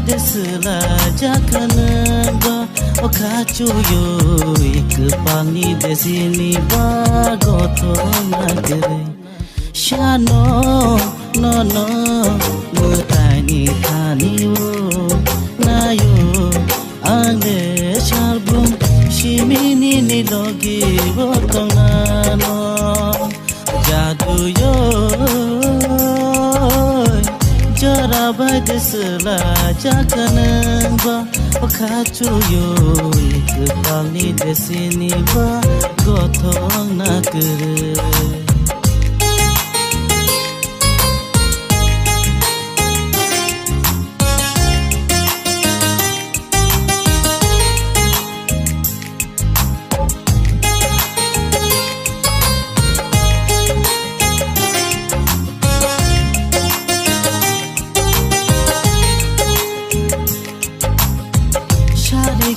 desla jakanamba okachuyo ikpani desini bagoto nagre shano no mutani thaniwo nayo ane charbum shimini nilogi botongano jaduyo jara badesla jakanamba okachuyo ikpani desini bagoto nagre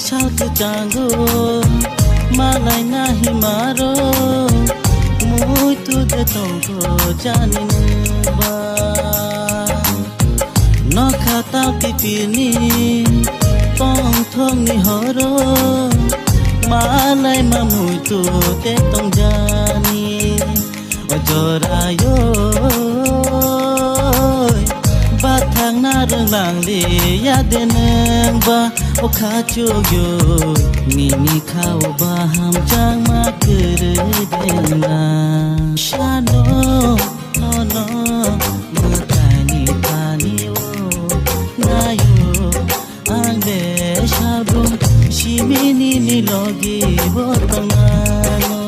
Chalke jango malai nahi maro muito de tongo janin ba no khata pipini tong thong ni horo malai ma muito de tong jani ojorayo bathang na rang lang li ya deneng ba okachuyo mini khao baham jang ma kere dena shano no mutani thani o nayo ande shabu shimini nilogi botangano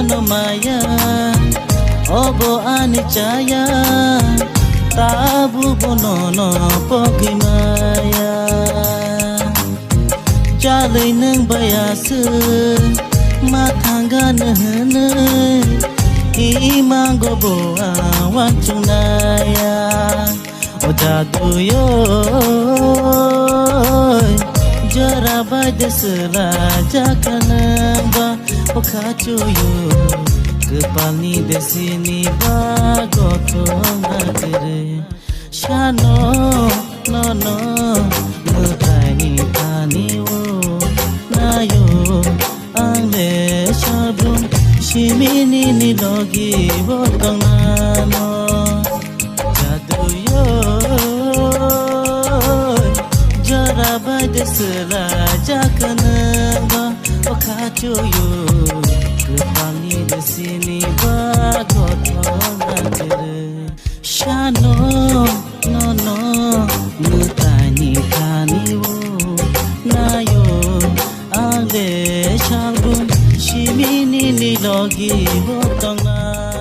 no maya obo anicaya tabu bonono pogimaya jalai nang bayasu mathanga nahne imango boa wachunaya ojaduyo jara badesla jakanamba okachuyo kepani desini bagoto nagre shano no mutani thaniwo nayo angle shabum shimini nilogi botangano jaduyo jara badesla jakanamba okachuyo kepani desini bagoto nagre shano no mutani thaniwo nayo angle shabum shimini nilogi botangano